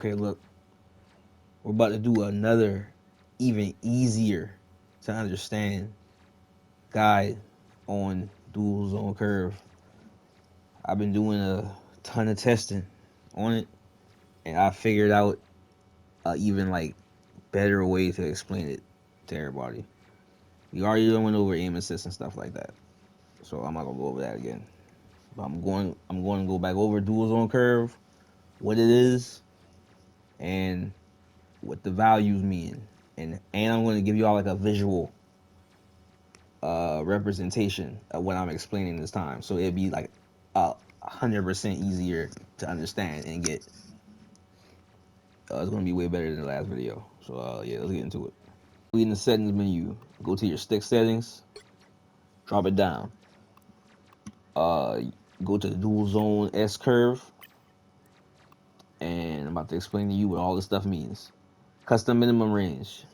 Okay, look, we're about to do another, even easier to understand guide on dual zone curve. I've been doing a ton of testing on it, and I figured out a even like better way to explain it to everybody. We already went over aim assist and stuff like that, so I'm not gonna go over that again. But I'm going to go back over dual zone curve, what it is, and what the values mean, and I'm going to give you all like a visual representation of what I'm explaining this time, so it'd be like 100% easier to understand and get. It's going to be way better than the last video. So yeah, let's get into it. In the settings menu, go to your stick settings, drop it down. Uh, Go to the dual zone S curve, and I'm about to explain to you what all this stuff means. Custom minimum range.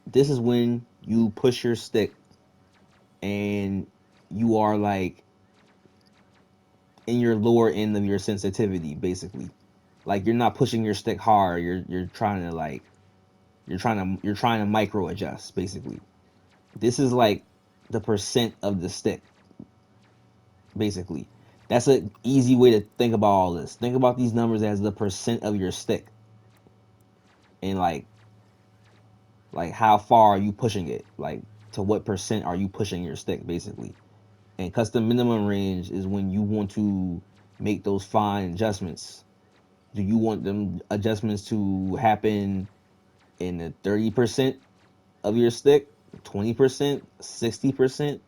This is when you push your stick and you are like in your lower end of your sensitivity, basically. Like you're not pushing your stick hard. You're trying to like you're trying to micro adjust, basically. This is like the percent of the stick, basically. That's an easy way to think about all this. Think about these numbers as the percent of your stick, and like how far are you pushing it? Like to what percent are you pushing your stick, basically. And custom minimum range is when you want to make those fine adjustments. Do you want them adjustments to happen in the 30% of your stick, 20%, 60%?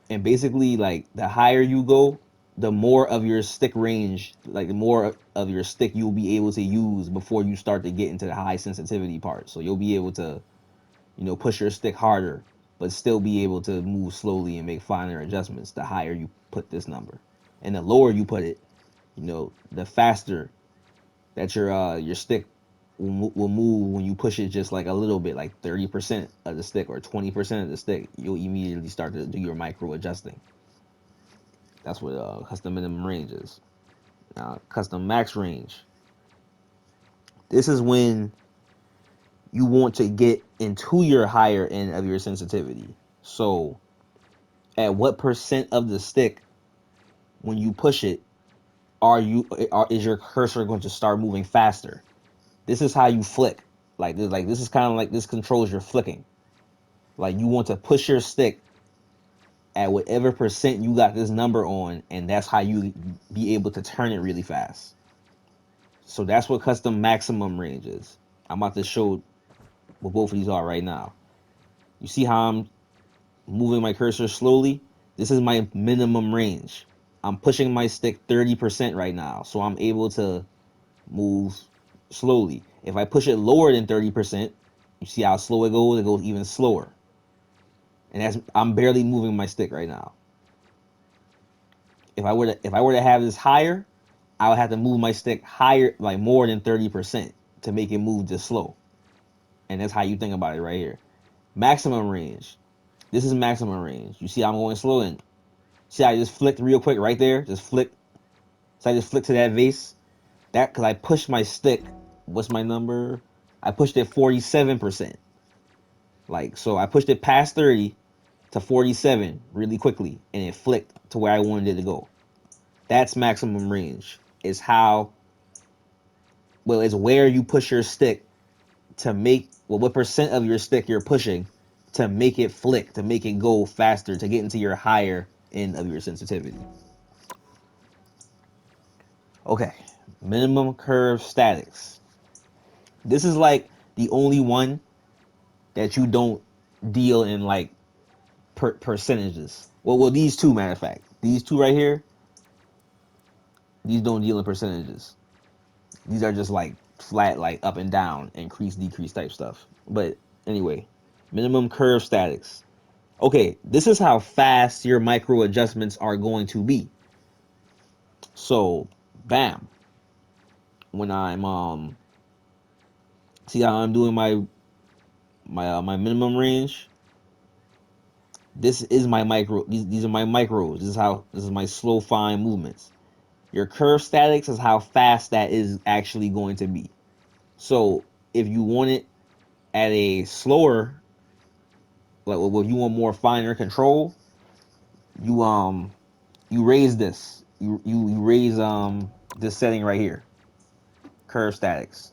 And basically, like the higher you go, the more of your stick range, like the more of your stick you'll be able to use before you start to get into the high sensitivity part. So you'll be able to, push your stick harder, but still be able to move slowly and make finer adjustments the higher you put this number. And the lower you put it, the faster that your stick will move when you push it just like a little bit, like 30% of the stick or 20% of the stick. You'll immediately start to do your micro adjusting. That's what custom minimum range is. Now, custom max range. This is when you want to get into your higher end of your sensitivity. So, at what percent of the stick, when you push it, is your cursor going to start moving faster? This is how you flick. Like this is kind of like this controls your flicking. Like you want to push your stick at whatever percent you got this number on, and that's how you be able to turn it really fast. So that's what custom maximum range is. I'm about to show what both of these are right now. You see how I'm moving my cursor slowly? This is my minimum range. I'm pushing my stick 30% right now, so I'm able to move slowly. If I push it lower than 30%, you see how slow it goes? It goes even slower. And I'm barely moving my stick right now. If I were to have this higher, I would have to move my stick higher, like more than 30% to make it move this slow. And that's how you think about it right here. Maximum range. This is maximum range. You see I'm going slow, and see I just flicked real quick right there? Just flick. So I just flicked to that vase. That because I pushed my stick. What's my number? I pushed it 47%. Like, so I pushed it past 30 to 47 really quickly, and it flicked to where I wanted it to go. That's maximum range. It's it's where you push your stick to make, what percent of your stick you're pushing to make it flick, to make it go faster, to get into your higher end of your sensitivity. Okay, minimum curve statics. This is like the only one that you don't deal in like percentages. Well, these two, matter of fact, these two right here, these don't deal in percentages. These are just like flat, like up and down, increase, decrease type stuff. But anyway, minimum curve statics. Okay, this is how fast your micro adjustments are going to be. So, bam. When I'm see how I'm doing my minimum range. This is my micro. These are my micros. This is my slow fine movements. Your curve statics is how fast that is actually going to be. So if you want it at a slower, like if you want more finer control, you you raise this. You raise this setting right here, curve statics.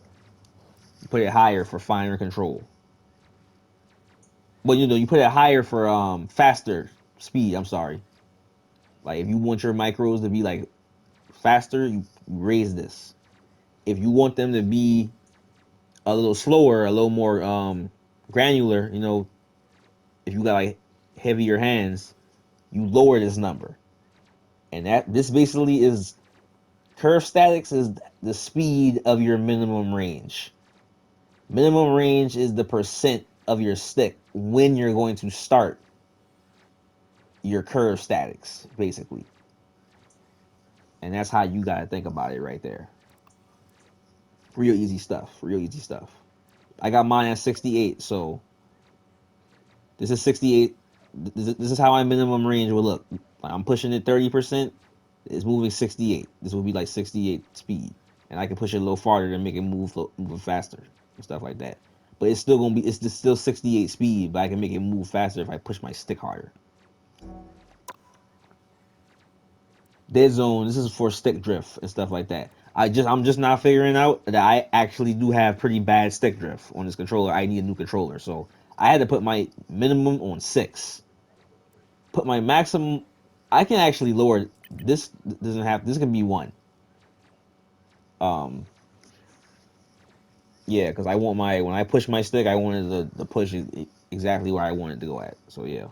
You put it higher for finer control. But you put it higher for faster speed. I'm sorry. Like if you want your micros to be like faster, you raise this. If you want them to be a little slower, a little more granular, if you got like heavier hands, you lower this number. And that this basically is curve statics is the speed of your minimum range. Minimum range is the percent of your stick when you're going to start your curve statics, basically. And that's how you gotta think about it right there. Real easy stuff. Real easy stuff. I got mine at 68, so this is 68. This is how my minimum range will look. I'm pushing it 30%. It's moving 68. This will be like 68 speed, and I can push it a little farther to make it move faster and stuff like that. But it's still gonna be it's still 68 speed, but I can make it move faster if I push my stick harder. Dead zone. This is for stick drift and stuff like that. I'm just not figuring out that I actually do have pretty bad stick drift on this controller. I need a new controller, so I had to put my minimum on 6. Put my maximum. I can actually lower this. Doesn't have. This can be 1. Um, yeah, because I want my when I push my stick, I wanted to push it exactly where I wanted to go at. So yeah,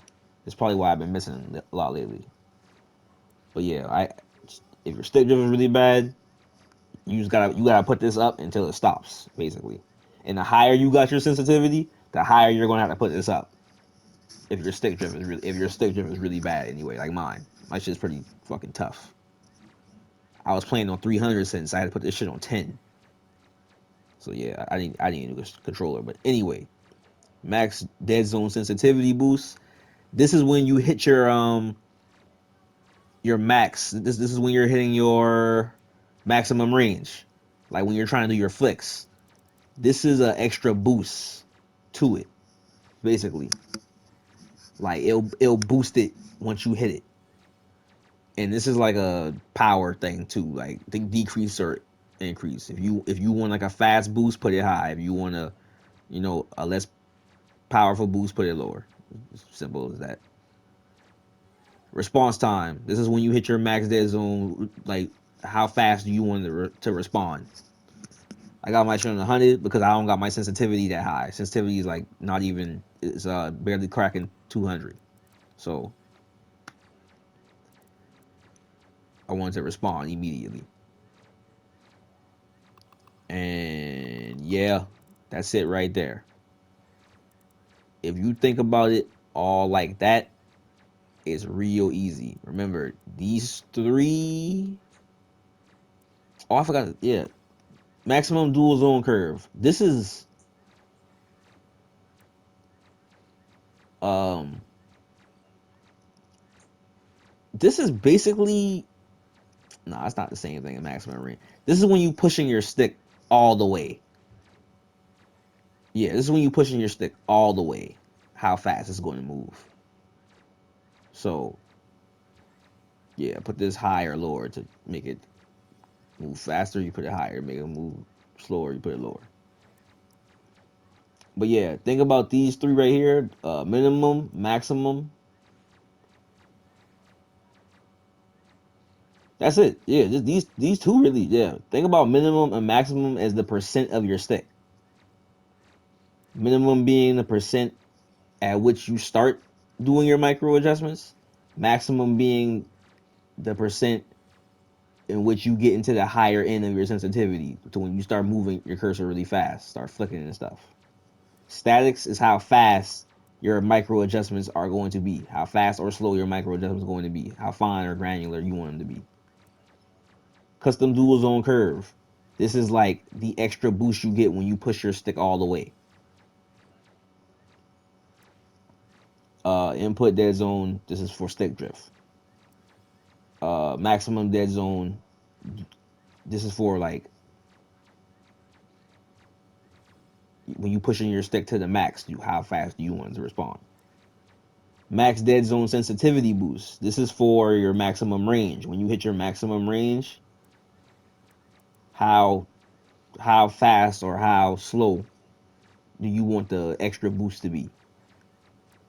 it's probably why I've been missing a lot lately. But yeah, if your stick drift is really bad, you gotta put this up until it stops, basically. And the higher you got your sensitivity, the higher you're gonna have to put this up. If your stick drift is really bad anyway, like mine. My shit's pretty fucking tough. I was playing on 300 since I had to put this shit on 10. So yeah, I need a new controller. But anyway, max dead zone sensitivity boost. This is when you hit your max. This is when you're hitting your maximum range. Like when you're trying to do your flicks. This is an extra boost to it, basically. Like it'll boost it once you hit it. And this is like a power thing too. Like decrease or increase. If you want like a fast boost, put it high. If you want a less powerful boost, put it lower. It's simple as that. Response time. This is when you hit your max dead zone. Like how fast do you want to respond? I got my shit on 100 because I don't got my sensitivity that high. Sensitivity is like not even. It's barely cracking 200. So I wanted to respond immediately. And yeah, that's it right there. If you think about it all like that, it's real easy. Remember, these 3. Oh, I forgot. Yeah. Maximum dual zone curve. Um this is basically no, it's not the same thing as maximum range. This is when you pushing your stick all the way. Yeah, this is when you pushing your stick all the way. How fast it's going to move. So yeah, put this higher or lower to make it move faster. You put it higher, make it move slower. You put it lower. But yeah, think about these 3 right here: minimum, maximum. That's it. Yeah, just these 2 really. Yeah, think about minimum and maximum as the percent of your stick. Minimum being the percent at which you start doing your micro adjustments. Maximum being the percent in which you get into the higher end of your sensitivity to when you start moving your cursor really fast, start flicking and stuff. Statics is how fast your micro adjustments are going to be, how fast or slow your micro adjustments are going to be, how fine or granular you want them to be. Custom dual zone curve. This is like the extra boost you get when you push your stick all the way. Input dead zone. This is for stick drift. Maximum dead zone. This is for like when you pushing your stick to the max, how fast do you want it to respond? Max dead zone sensitivity boost. This is for your maximum range. When you hit your maximum range, how how fast or how slow do you want the extra boost to be?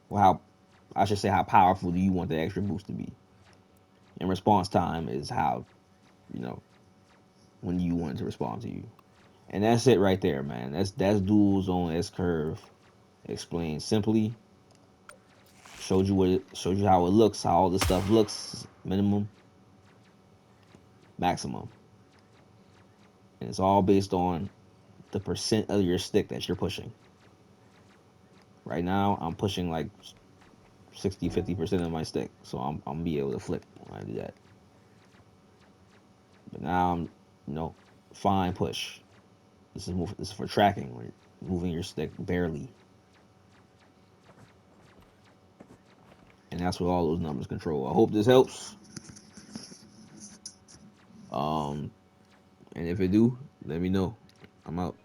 Or how I should say how powerful do you want the extra boost to be? And response time is how, you know, when you want it to respond to you. And that's it right there, man. That's dual zone S curve explained simply. Showed you how it looks, how all this stuff looks, minimum, maximum. And it's all based on the percent of your stick that you're pushing. Right now, I'm pushing like 60-50% of my stick, so I'm gonna be able to flip when I do that. But now I'm, fine push. This is for tracking, when you're moving your stick barely, and that's what all those numbers control. I hope this helps. Um, and if it do, let me know. I'm out.